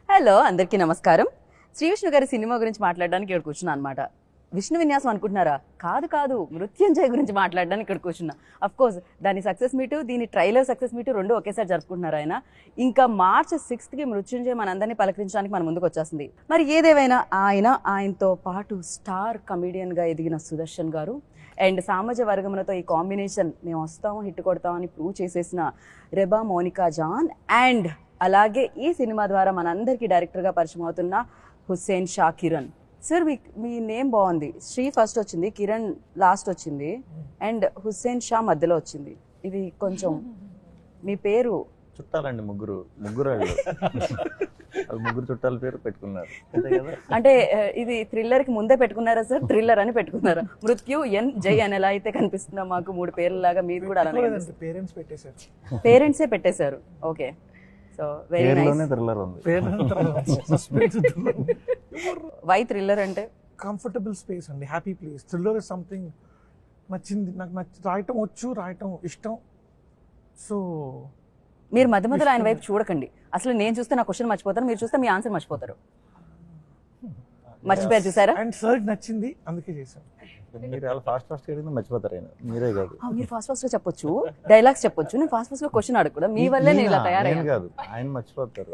Hello, అందరికీ నమస్కారం. శ్రీ విష్ణు గారి సినిమా గురించి మాట్లాడడానికి ఇక్కడ కూర్చున్నా అనమాట. విష్ణు విన్యాసం అనుకుంటున్నారా? కాదు కాదు, మృత్యుంజయ్ గురించి మాట్లాడడానికి ఇక్కడ కూర్చున్నా. అఫ్ కోర్స్ దాని సక్సెస్ మీటు, దీని ట్రైలర్ సక్సెస్ మీటు రెండు ఒకేసారి జరుపుకుంటున్నారు ఆయన. ఇంకా March 6th మృత్యుంజయ్ మనందరినీ పలకరించడానికి మన ముందుకు వచ్చేస్తుంది. మరి ఏదేమైనా ఆయనతో పాటు స్టార్ కమెడియన్గా ఎదిగిన సుదర్శన్ గారు అండ్ సామాజ వర్గములతో ఈ కాంబినేషన్ మేము వస్తాము, హిట్ కొడతామని ప్రూవ్ చేసేసిన రెబా మోనికా జాన్ అండ్ అలాగే ఈ సినిమా ద్వారా మనందరికీ డైరెక్టర్గా పరిచయం అవుతున్న హుస్సేన్ షా కిరణ్. సార్ మీ నేమ్ బాగుంది. శ్రీ ఫస్ట్ వచ్చింది, కిరణ్ లాస్ట్ వచ్చింది అండ్ హుస్సేన్ షా మధ్యలో వచ్చింది. ఇది కొంచెం మీ పేరు చుట్టాలండి, ముగ్గురు ముగ్గురు చుట్టాల పేరు పెట్టుకున్నారు అంటే ఇది థ్రిల్లర్ కి ముందే పెట్టుకున్నారా సార్? థ్రిల్లర్ అని పెట్టుకున్నారా? మృత్యు ఎన్ జై అని ఎలా అయితే కనిపిస్తుందో మాకు మూడు పేర్లలాగా మీరు కూడా అలానే పేరెంట్సే పెట్టేశారు. Okay, so very nice. Thriller ఉంది. వై థ్రిల్లర్ అంటే? కంఫర్టబుల్ స్పేస్ అండి, happy place. Thriller is something నచ్చింది నాకు, రాయటం ఇష్టం. సో మీరు మధ్య మధ్యలో ఆయన వైపు చూడకండి. అసలు నేను చూస్తే నా క్వశ్చన్ మర్చిపోతాను, మీరు చూస్తే మీ ఆన్సర్ మర్చిపోతారు. మర్చిపోయారు చూసారా? అండ్ సార్ నచ్చింది అందుకే చేశాను. మీరు అలా ఫాస్ట్ అడిగితే మర్చిపోతారు ఆయన, మీరే కాదు. మీరు ఫాస్ట్ గా చెప్పొచ్చు, డైలాగ్స్ చెప్పొచ్చు, నేను ఫాస్ట్ గా క్వశ్చన్ అడగకూడదు. మీ వల్లే నేను ఇలా తయారయ్యాను. కాదు, ఆయన మర్చిపోతారు.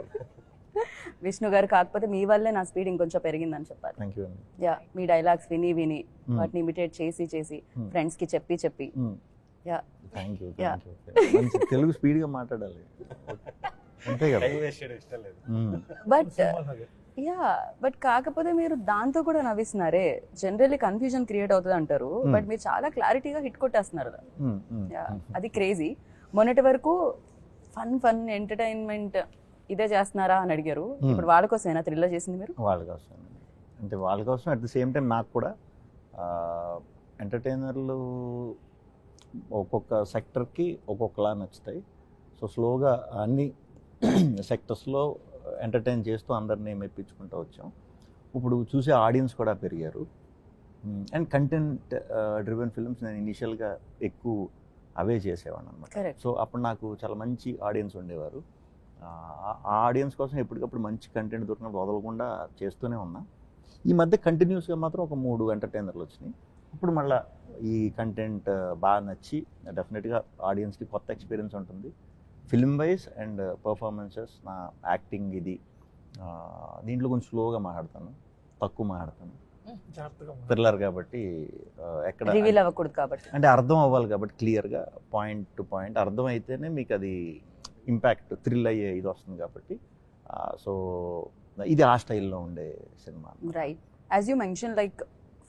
విష్ణు గారు కాకపోతే మీ వల్లే నా స్పీడ్ ఇంకొంచెం పెరిగిందని చెప్పాలి. థ్యాంక్ యూ అండి. యా, మీ డైలాగ్స్ విని వాటిని ఇమిటేట్ చేసి ఫ్రెండ్స్ కి చెప్పి యా థ్యాంక్ యూ. మంచి తెలుగు స్పీడ్ గా మాట్లాడాలి, అంతే కదా. బట్ కాకపోతే మీరు దాంతో కూడా నవ్విస్తున్నారే. జనరల్లీ కన్ఫ్యూజన్ క్రియేట్ అవుతుంది అంటారు, బట్ మీరు చాలా క్లారిటీగా హిట్ కొట్టేస్తున్నారు. అది క్రేజీ. మొన్నటి వరకు ఫన్ ఎంటర్టైన్మెంట్ ఇదే చేస్తున్నారా అని అడిగారు. ఇప్పుడు వాళ్ళ కోసమేనా థ్రిల్లర్ చేసింది మీరు? వాళ్ళ కోసం అంటే వాళ్ళ కోసం. అట్ ది సేమ్ టైం నాకు కూడా ఎంటర్టైనర్లు ఒక్కొక్క సెక్టర్కి ఒక్కొక్కలా నచ్చుతాయి. సో స్లోగా అన్ని సెక్టర్స్లో ఎంటర్టైన్ చేస్తూ అందరినీ మెప్పించుకుంటూ వచ్చాం. ఇప్పుడు చూసే ఆడియన్స్ కూడా పెరిగారు. అండ్ కంటెంట్ డ్రివెన్ ఫిల్మ్స్ నేను ఇనిషియల్గా ఎక్కువ అవే చేసేవాడిని అనమాట. సో అప్పుడు నాకు చాలా మంచి ఆడియన్స్ ఉండేవారు. ఆ ఆడియన్స్ కోసం ఎప్పటికప్పుడు మంచి కంటెంట్ దొరికినప్పుడు వదలకుండా చేస్తూనే ఉన్నా. ఈ మధ్య కంటిన్యూస్గా మాత్రం ఒక 3 ఎంటర్టైనర్లు వచ్చినాయి. ఇప్పుడు మళ్ళీ ఈ కంటెంట్ బాగా నచ్చి డెఫినెట్గా ఆడియన్స్కి కొత్త ఎక్స్పీరియన్స్ ఉంటుంది. ఫిల్మ్ వైజ్ అండ్ పర్ఫార్మెన్సెస్, నా యాక్టింగ్ ఇది దీంట్లో కొంచెం స్లోగా మాట్లాడతాను, తక్కువ మాట్లాడతాను. థ్రిల్లర్ కాబట్టి ఎక్కడ రివీల్ అవ్వకూడదు కాబట్టి, అంటే అర్థం అవ్వాలి కాబట్టి క్లియర్గా పాయింట్ టు పాయింట్ అర్థం అయితేనే మీకు అది ఇంపాక్ట్ థ్రిల్ అయ్యే ఇది వస్తుంది కాబట్టి. సో ఇది ఆ స్టైల్లో ఉండే cinema. Right. As you mention, like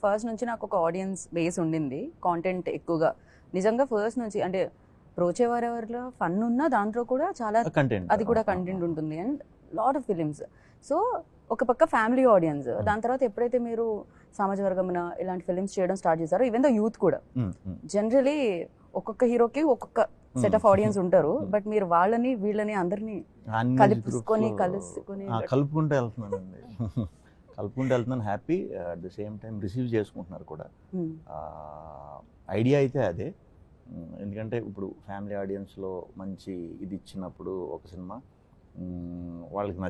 first నుంచి నాకు ఒక ఆడియన్స్ బేస్ ఉండింది, కాంటెంట్ ఎక్కువగా. నిజంగా ఫస్ట్ నుంచి అంటే ప్రోచేవారెవర్లో ఫన్ ఉన్నా దాంట్లో కూడా చాలా కంటెంట్, అది కూడా కంటెంట్ ఉంటుంది and lot of films. So ఒక పక్క ఫ్యామిలీ ఆడియన్స్, దాని తర్వాత ఎప్పుడైతే మీరు సమాజ వర్గమున ఇలాంటి ఫిలిమ్స్ చేయడం స్టార్ట్ చేశారో, ఈవెన్ ద యూత్ కూడా జనరలీ ఒక్కొక్క హీరోకి ఒక్కొక్క సెట్ ఆఫ్ ఆడియన్స్ ఉంటారు. బట్ మీరు వాళ్ళని వీళ్ళని అందరినీ కలుపుకొని కలుపుకుంటూ వెళ్తున్నాను. Happy. At the same time receive చేసుకుంటున్నారు కూడా. ఐడియా అయితే అదే. ఎందుకంటే ఇప్పుడు ఫ్యామిలీ ఆడియన్స్లో మంచి ఇది ఇచ్చినప్పుడు ఒక సినిమా వాళ్ళకి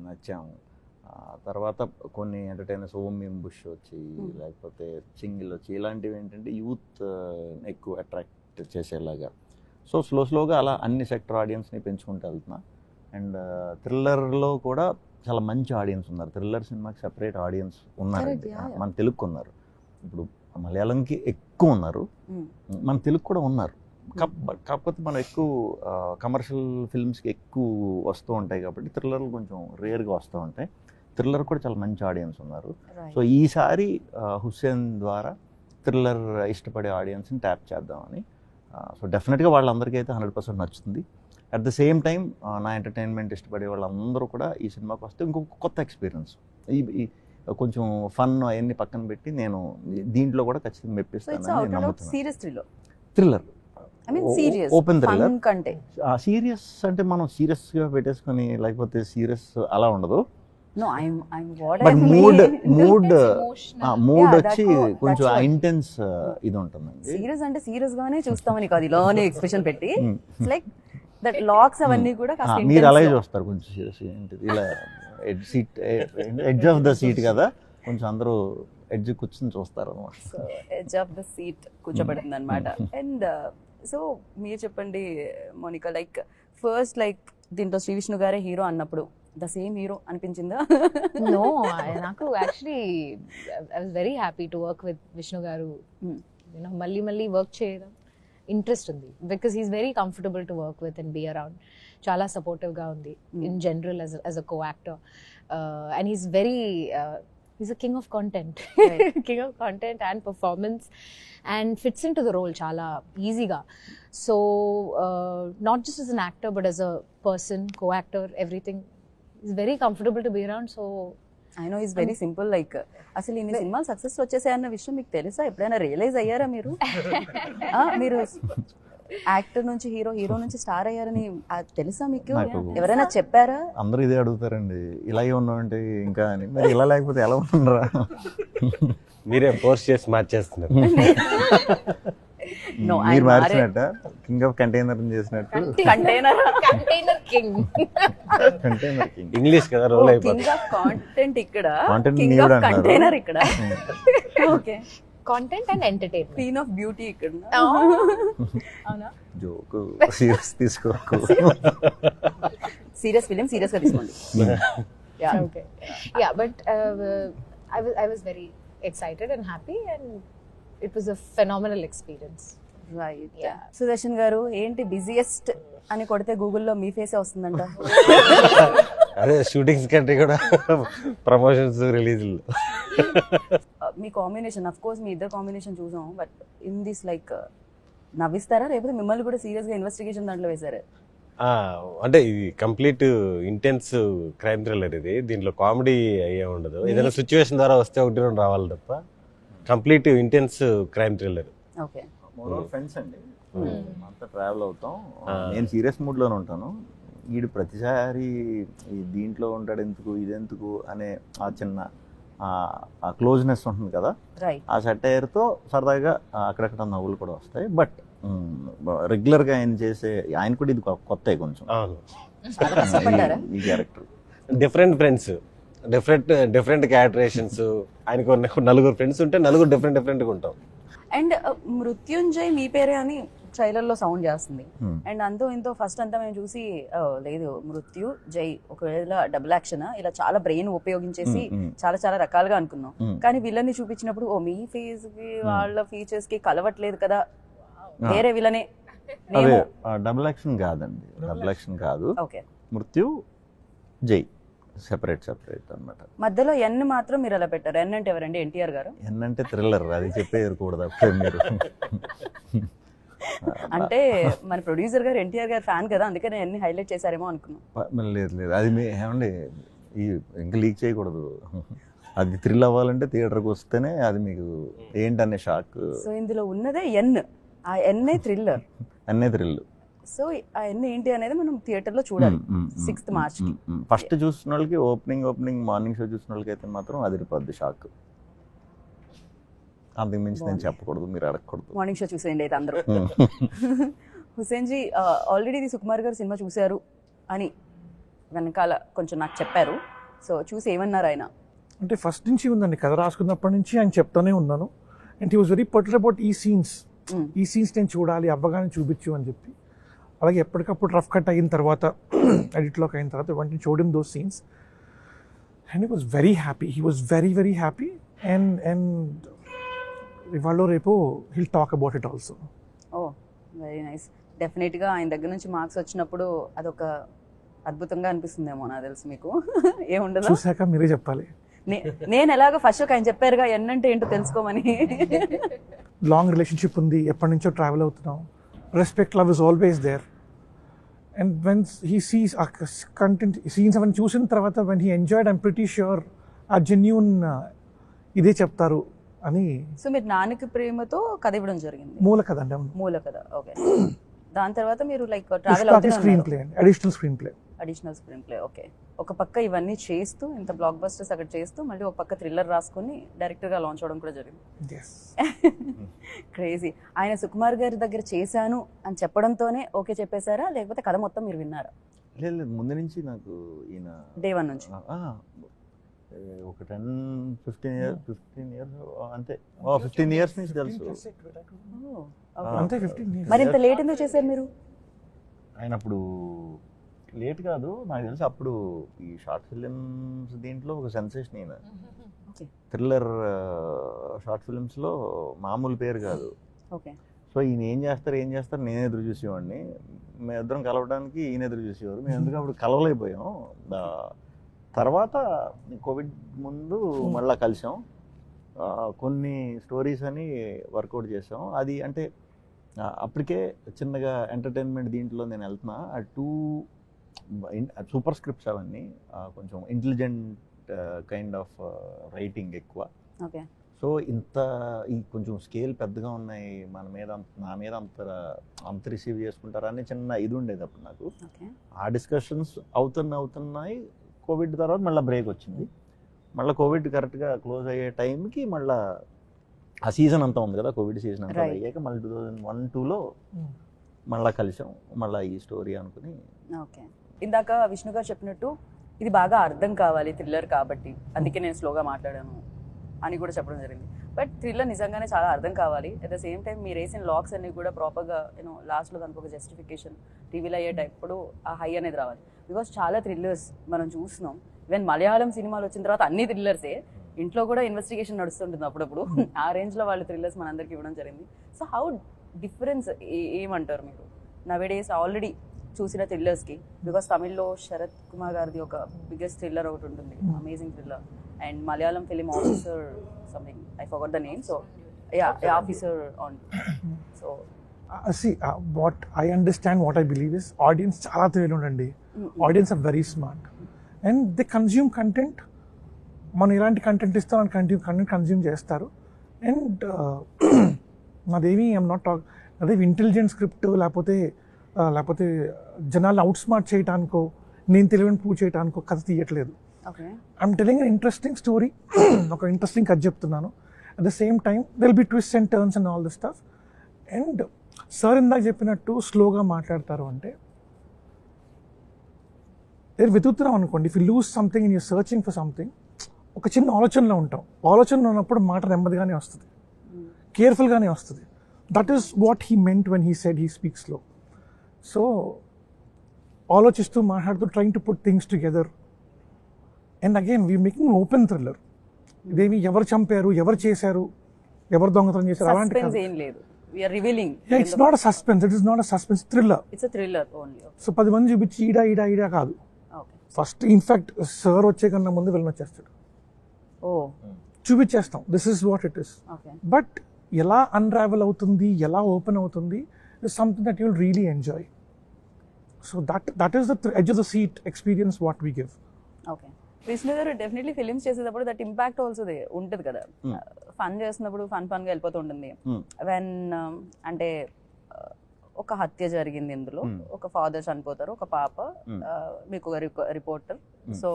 నచ్చాము. తర్వాత కొన్ని ఎంటర్టైనర్స్ ఓం బుష్ వచ్చి, లేకపోతే సింగిల్ వచ్చి, ఇలాంటివి ఏంటంటే యూత్ ఎక్కువ అట్రాక్ట్ చేసేలాగా. సో స్లోగా అలా అన్ని సెక్టర్ ఆడియన్స్ని పెంచుకుంటూ వెళ్తున్నా. అండ్ థ్రిల్లర్లో కూడా చాలా మంచి ఆడియన్స్ ఉన్నారు. థ్రిల్లర్ సినిమాకి సెపరేట్ ఆడియన్స్ ఉన్నారండి. మన తెలుగుకు ఉన్నారు, ఇప్పుడు మలయాళంకి ఎక్కువ ఉన్నారు, మన తెలుగు కూడా ఉన్నారు. కాకపోతే మనం ఎక్కువ కమర్షియల్ ఫిల్మ్స్కి ఎక్కువ వస్తూ ఉంటాయి కాబట్టి థ్రిల్లర్లు కొంచెం రేర్గా వస్తూ ఉంటాయి. థ్రిల్లర్ కూడా చాలా మంచి ఆడియన్స్ ఉన్నారు. సో ఈసారి హుస్సేన్ ద్వారా థ్రిల్లర్ ఇష్టపడే ఆడియన్స్ని ట్యాప్ చేద్దామని. సో డెఫినెట్గా వాళ్ళందరికీ అయితే 100% నచ్చుతుంది. అట్ ద సేమ్ టైం నా ఎంటర్టైన్మెంట్ ఇష్టపడే వాళ్ళందరూ కూడా ఈ సినిమాకి వస్తే ఇంకొక కొత్త ఎక్స్పీరియన్స్, ఈ కొంచెం ఫన్ అవన్నీ పక్కన పెట్టి నేను దీంట్లో కూడా ఖచ్చితంగా మెప్పిస్తాను. Thriller, open thriller. సీరియస్ అంటే మనం సీరియస్గా పెట్టేసుకొని లేకపోతే సీరియస్ అలా ఉండదు. బట్ మూడ్ వచ్చి కొంచెం ఇంటెన్స్ ఇది ఉంటుందండి. సీరియస్ అంటే సీరియస్ గానే చూస్తామని కాదు, ఇలానే ఎక్స్ప్రెషన్ పెట్టి లైక్ దట్ లాక్స్ అవన్నీ కూడా మీరు అలాగే చూస్తారు కొంచెం సీరియస్ ఏంటిది ఇలా ఎడ్జ్ ఆఫ్ ద సీట్ కదా, కొంచెం అందరూ ఎడ్జ్ కూర్చొని చూస్తారు అనమాట. So edge of the seat కూర్చోబెడుతుంది అనమాట. అండ్ సో మీరు చెప్పండి మోనికా, లైక్ ఫస్ట్ లైక్ దీంట్లో శ్రీ విష్ణు గారే హీరో అన్నప్పుడు ద సేమ్ హీరో అనిపించిందా? No, నాకు actually I was very happy to work with Vishnu garu. మళ్ళీ మళ్ళీ వర్క్ చేయడం ఇంట్రెస్ట్ ఉంది, because he's very comfortable to work with and be around. చాలా సపోర్టివ్గా ఉంది in general as a co actor. And he's very he's a king of content. King of content and performance, and fits into the role chala easy ga. So not just as an actor but as a person, co-actor, everything. He's very comfortable to be around. So I know he's very simple. Like అసలు ఇన్ని సినిమాలు success వచ్చేసాయన్న విషయం మీకు తెలుసా? ఎప్పుడైనా realise అయ్యారా మీరు? మీరు యాక్టర్ నుంచి హీరో, హీరో నుంచి స్టార్ అయ్యారని తెలుసా మీకు? ఎవరైనా చెప్పారా? అందరూ ఇదే అడుగుతారండి, ఇలాగే ఉన్నామంటే ఇంకా అని. మరి ఇలా లేకపోతే ఎలా ఉన్నారా? మీరే పోస్ట్ చేసి మార్చేస్తున్నారు. మీరు మార్చినట్ట కింగ్ ఆఫ్ కంటైనర్ చేసినట్టు. Container king. Container king English కదా రోల్ కింగ్ అయిపోతుంది. ఆఫ్ కాంటెంట్ ఇక్కడ, Content కింగ్ నీవుడు ఆఫ్ అంటారు. కంటైనర్ ఇక్కడ. Okay, Content and entertainment. Queen of beauty ఇక్కడ. అవునా? జోకు సీరియస్ తీసుకోకు. సీరియస్ ఫిలిం సీరియస్ గా తీసుకోండి. Okay. Yeah, but I was very excited and happy, and it was a phenomenal experience. Right. Yeah. Sudarshan గారు, ఏంటి busiest అని కొడితే గూగుల్లో మీ ఫేసే వస్తుందంట. అదే షూటింగ్స్ కంటే కూడా ప్రమోషన్స్ రిలీజ్లు. మీ కాంబినేషన్, అఫ్ కోర్స్ మీ ఇద్దరు కాంబినేషన్ చూసాం, బట్ ఇన్ దిస్ లైక్ నవ్విస్తారా లేకపోతే మిమ్మల్ని కూడా సీరియస్ గా ఇన్వెస్టిగేషన్ దాంట్లో వేశారు? అంటే ఇది కంప్లీట్ ఇంటెన్స్ క్రైమ్ థ్రిల్లర్. ఇది దీంట్లో కామెడీ అయ్యే ఉండదు. ఏదైనా సిచ్యువేషన్ ద్వారా వస్తే ఒకటి రెండు రావాలి తప్ప complete intense crime thriller. Okay, friends అండి, అంతా ట్రావెల్ అవుతాం. నేను సీరియస్ మూడ్లోనే ఉంటాను. వీడు ప్రతిసారి దీంట్లో ఉంటాడు ఎందుకు, ఇదెందుకు అనే ఆ చిన్న ఆ క్లోజ్నెస్ ఉంటుంది కదా, రైట్. ఆ సెటైర్తో సరదాగా అక్కడక్కడ నవ్వులు కూడా వస్తాయి. బట్ రెగ్యులర్గా ఆయన చేసే, ఆయన కూడా ఇది కొత్త కొంచెం. అవును, చాలా కష్టపడ్డారా? ఈ character different friends, different characterisations. ఆయనకు నలుగురు ఫ్రెండ్స్ ఉంటే నలుగురు డిఫరెంట్గా ఉంటాం. అండ్ మృత్యుంజయ్ మీ పేరే అని ట్రైలర్ లో సౌండ్ చేస్తుంది. అండ్ అంతో ఇంతో ఫస్ట్ అంతా మేము చూసి లేదు మృత్యు జై ఒకవేళ డబుల్ యాక్షన్ ఇలా చాలా బ్రెయిన్ ఉపయోగించేసి చాలా చాలా రకాలుగా అనుకున్నాం. కానీ విలన్ని చూపించినప్పుడు ఓ మీ ఫేస్ కి వాళ్ళ ఫీచర్స్ కి కలవట్లేదు కదా, వేరే విలనే. అదే డబుల్ యాక్షన్ కాదండి, డబుల్ యాక్షన్ కాదు. ఓకే, మృత్యు జై సెపరేట్ అన్నమాట. మధ్యలో ఎన్ మాత్రం మీరు అలా పెట్టారు. ఎన్ అంటే ఎవరండి? ఎన్టీఆర్ గారు. ఎన్ అంటే థ్రిల్లర్, అది చెప్పేయకూడదు అప్పుడే మీరు. అంటే మన ప్రొడ్యూసర్ గారు ఎన్టీఆర్ గారు ఫ్యాన్ కదా, అందుకని ఎన్ని హైలైట్ చేశారేమో అనుకున్నాం. లేదు అది ఏమండి, ఈ ఇంకా లీక్ చేయకూడదు. అది థ్రిల్ అవ్వాలంటే థియేటర్కి వస్తేనే అది మీకు ఏంటనే షాక్. సో ఇందులో ఉన్నదే ఎన్, ఆ ఎన్నే థ్రిల్లర్, అన్నే థ్రిల్. సో ఆ ఎన్ ఏంటి అనేది మనం థియేటర్ లో చూడాలి 6th March. ఫస్ట్ చూసిన వాళ్ళకి ఓపెనింగ్ మార్నింగ్ షో చూసిన వాళ్ళకి అయితే మాత్రం అదిరిపోద్ది షాక్. అంతకు మించి నేను చెప్పకూడదు, మీరు అడగకూడదు. మార్నింగ్ షో చూసేయండి అయితే అందరూ. హుసేన్ జీ ఆల్రెడీ ఇది సుకుమార్ గారు సినిమా చూశారు అని వెనకాల కొంచెం నాకు చెప్పారు. సో చూసి ఏమన్నారు ఆయన? అంటే ఫస్ట్ నుంచి ఉందండి, కథ రాసుకున్నప్పటి నుంచి ఆయన చెప్తానే ఉన్నాను. And he was very particular about ఈ సీన్స్ నేను చూడాలి, అవ్వగానే చూపించు అని చెప్పి. అలాగే ఎప్పటికప్పుడు రఫ్ కట్ అయిన తర్వాత, ఎడిట్లోకి అయిన తర్వాత వెంటనే చూడడం those scenes. And he was very happy, he was very very happy. And ఇవాళ రేపు he'll talk about it also. Oh very nice. డెఫినెట్గా ఆయన దగ్గర నుంచి మార్క్స్ వచ్చినప్పుడు అదొక అద్భుతంగా అనిపిస్తుందేమో నాకు తెలుసు. మీకు ఏముండదు, చూసాక మీరే చెప్పాలి. నేను ఎలాగో ఫస్ట్ ఆయన చెప్పారుగా ఎన్ అంటే ఏంటో తెలుసుకోమని. లాంగ్ రిలేషన్షిప్ ఉంది, ఎప్పటి నుంచో ట్రావెల్ అవుతున్నాం. Respect, love is always there. And when he sees ఆ కంటెంట్ సీన్స్ అవన్నీ చూసిన తర్వాత when he enjoyed, I'm pretty sure ఆ జెన్యూన్ ఇదే చెప్తారు అని. సో మీరు నాన్నకి ప్రేమతో కథ ఇవ్వడం జరిగింది, మూల కథ అండి. మూల కథ. ఓకే, దాని తర్వాత మీరు like travel screen play, additional screen play. Okay, ఒక పక్క ఇవన్నీ చేస్తూ ఇంత బ్లాక్ బస్టర్స్ అక్కడ చేస్తూ మళ్ళీ ఒక పక్క థ్రిల్లర్ రాసుకుని డైరెక్టర్గా లాంచ్ అవడం కూడా జరిగింది. క్రేజీ. ఆయన సుకుమార్ గారి దగ్గర చేశాను అని చెప్పడంతోనే ఓకే చెప్పేశారా, లేకపోతే కథ మొత్తం మీరు విన్నారా? లేదు లేదు, ముందు నుంచి నాకు ఈయన డే 1 నుంచి. ఒక 15 ఇయర్స్ అంతే, 15 ఇయర్స్ నుంచి తెలుసు. అంతే 15 years. మరి ఇంత లేట్ ఎందుకు చేశారు మీరు? ఆయన అప్పుడు లేట్ కాదు, నాకు తెలిసి అప్పుడు ఈ షార్ట్ ఫిలిమ్స్ దీంట్లో ఒక సెన్సేషన్ ఈయన. ఓకే థ్రిల్లర్ షార్ట్ ఫిలిమ్స్లో మామూలు పేరు కాదు. ఓకే సో ఈయన ఏం చేస్తారు నేను ఎదురు చూసేవాడిని, మేమిద్దరం కలవడానికి ఈయన ఎదురు చూసేవారు. మేము ఎందుకు అప్పుడు కలవలేకపోయాం. తర్వాత కోవిడ్ ముందు మళ్ళీ కలిసాం, కొన్ని స్టోరీస్ అని వర్కౌట్ చేసాం. అది అంటే అప్పటికే చిన్నగా ఎంటర్టైన్మెంట్ దీంట్లో నేను వెళ్తున్నా. ఆ 2 సూపర్ స్క్రిప్ట్స్ అవన్నీ కొంచెం ఇంటెలిజెంట్ కైండ్ ఆఫ్ రైటింగ్ ఎక్కువ. ఓకే సో ఈ కొంచెం స్కేల్ పెద్దగా ఉన్నాయి, నా మీద అంత రిసీవ్ చేసుకుంటారని చిన్న ఇది ఉండేది అప్పుడు నాకు. ఓకే ఆ డిస్కషన్స్ అవుతున్నాయి. కోవిడ్ తర్వాత మళ్ళీ బ్రేక్ వచ్చింది. మళ్ళీ కోవిడ్ కరెక్ట్గా క్లోజ్ అయ్యే టైంకి మళ్ళీ ఆ సీజన్ అంతా ఉంది కదా, కోవిడ్ సీజన్ అంతా Right. అయ్యాక మళ్ళీ 2001-2లో మళ్ళీ కలిసాం, మళ్ళీ ఈ స్టోరీ అనుకుని. ఓకే ఇందాక విష్ణు గారు చెప్పినట్టు ఇది బాగా అర్థం కావాలి థ్రిల్లర్ కాబట్టి, అందుకే నేను స్లోగా మాట్లాడాను అని కూడా చెప్పడం జరిగింది. బట్ థ్రిల్లర్ నిజంగానే చాలా అర్థం కావాలి. అట్ ద సేమ్ టైం మీరు వేసిన లాక్స్ అన్ని కూడా ప్రాపర్గా లాస్ట్లో దానికి ఒక జస్టిఫికేషన్ టీవీలో అయ్యేటప్పుడు ఆ హై అనేది రావాలి. బికాస్ చాలా థ్రిల్లర్స్ మనం చూస్తున్నాం. ఈవెన్ మలయాళం సినిమాలు వచ్చిన తర్వాత అన్ని థ్రిల్లర్సే, ఇంట్లో కూడా ఇన్వెస్టిగేషన్ నడుస్తుంటుంది అప్పుడప్పుడు. ఆ రేంజ్లో వాళ్ళు థ్రిల్లర్స్ మనందరికీ ఇవ్వడం జరిగింది. సో హౌ డిఫరెన్స్ ఏమంటారు మీరు నవేడేస్ ఆల్రెడీ చూసిన థ్రిల్లర్స్కి? బికాస్ తమిళ్లో శరత్ కుమార్ గారిది ఒక బిగ్గెస్ట్ థ్రిల్లర్ ఒకటి ఉంటుంది, amazing thriller. And Malayalam film officer something, I forgot the name. So officer on. So what I understand, what I believe is audience చాలా తెలియనుండండి. Audience are very smart and they consume content. మనం ఎలాంటి content ఇస్తాం అని content consume చేస్తారు. And నాదేమి I'm not talk, అదేమి intelligent script లేకపోతే జనాలు out smart చేయడానికో నేను తెలియని ప్రూవ్ చేయడానికో కథ తీయట్లేదు. Okay I'm telling an interesting story, ఒక ఇంట్రెస్టింగ్ కథ చెప్తున్నాను. At the same time there'll be twist and turns and all the stuff. And sir ఇందాక చెప్పినట్టు స్లోగా మాట్లాడతారు అంటే నేను వెతుకుతున్నాం అనుకోండి. If you lose something and you searching for something, ఒక చిన్న ఆలోచనలో ఉంటాం. ఆలోచనలో ఉన్నప్పుడు మాట నెమ్మదిగానే వస్తుంది, కేర్ఫుల్గానే వస్తుంది. That is what he meant when he said he speak slow. So ఆలోచిస్తూ మాట్లాడుతూ trying to put things together. And again we making open thriller. ఇదేమి ఎవరు చంపారు, ఎవరు చేశారు, ఎవరు దొంగతనం చేశారు అలాంటి సస్పెన్స్ ఏం లేదు. We are revealing. Yeah, it's not a suspense. It is not a suspense thriller. It's a thriller only. So 10 మంది చూపించి ఈడా కాదు. Okay. ఫస్ట్ ఇన్ఫాక్ట్ సార్ వచ్చే కన్నా ముందు వెళ్ళి వచ్చేస్తాడు, Oh. చూపించేస్తాం this is what it is. Okay. But ఎలా అన్రావెల్ అవుతుంది, ఎలా ఓపెన్ అవుతుంది, is something that you will really enjoy. So that is the edge of the seat experience what we give. Okay Vishnu garu definitely films చేసేటప్పుడు that impact also ఉంటుంది కదా. Fun చేస్తున్నప్పుడు ఫన్గా వెళ్ళిపోతూ ఉంటుంది. వెన్ అంటే ఒక హత్య జరిగింది, ఇందులో ఒక ఫాదర్ చనిపోతారు, ఒక పాప, మీకు ఒక రిపోర్టర్. సో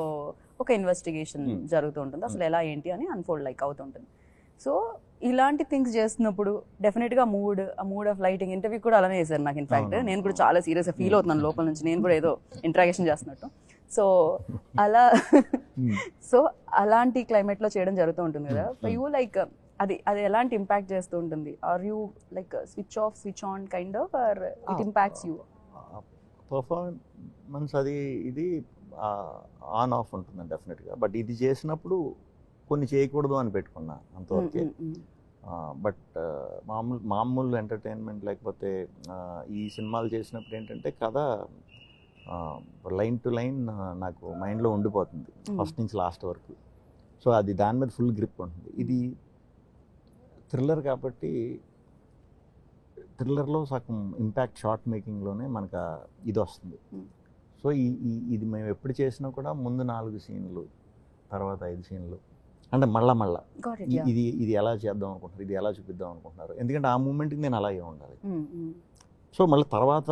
ఒక ఇన్వెస్టిగేషన్ జరుగుతూ ఉంటుంది, అసలు ఎలా ఏంటి అని అన్ఫోల్డ్ లైక్ అవుతుంటుంది. సో ఇలాంటి థింగ్స్ చేస్తున్నప్పుడు డెఫినెట్గా మూడ్ ఆఫ్ లైటింగ్ ఇంటర్వ్యూ కూడా అలానే చేశారు నాకు. ఇన్ఫాక్ట్ నేను కూడా చాలా సీరియస్గా ఫీల్ అవుతున్నాను లోపల నుంచి, నేను కూడా ఏదో ఇంటరాక్షన్ చేస్తున్నట్టు. సో అలా సో అలాంటి క్లైమేట్లో చేయడం జరుగుతూ ఉంటుంది కదా. ఫర్ యూ లైక్ అది ఎలాంటి ఇంపాక్ట్ చేస్తూ ఉంటుంది? Are you like switch off switch on kind of, or it impacts you? Performance ఇది ఆన్ ఆఫ్ ఉంటుందండి డెఫినెట్గా. బట్ ఇది చేసినప్పుడు కొన్ని చేయకూడదు అని పెట్టుకున్నా అంతవరకే. బట్ మామూలు ఎంటర్టైన్మెంట్ లేకపోతే ఈ సినిమాలు చేసినప్పుడు ఏంటంటే కథ లైన్ టు లైన్ నాకు మైండ్లో ఉండిపోతుంది ఫస్ట్ నుంచి లాస్ట్ వరకు. సో అది దాని మీద ఫుల్ గ్రిప్ ఉంటుంది. ఇది థ్రిల్లర్ కాబట్టి థ్రిల్లర్లో సగం ఇంపాక్ట్ షార్ట్ మేకింగ్లోనే మనకు ఇది వస్తుంది. సో ఇది మేము ఎప్పుడు చేసినా కూడా ముందు 4 సీన్లు, తర్వాత 5 సీన్లు, అంటే మళ్ళా ఇది ఎలా చేద్దాం అనుకుంటున్నారు, ఇది ఎలా చూపిద్దాం అనుకుంటున్నారు, ఎందుకంటే ఆ మూమెంట్కి నేను అలాగే ఉండాలి. సో మళ్ళీ తర్వాత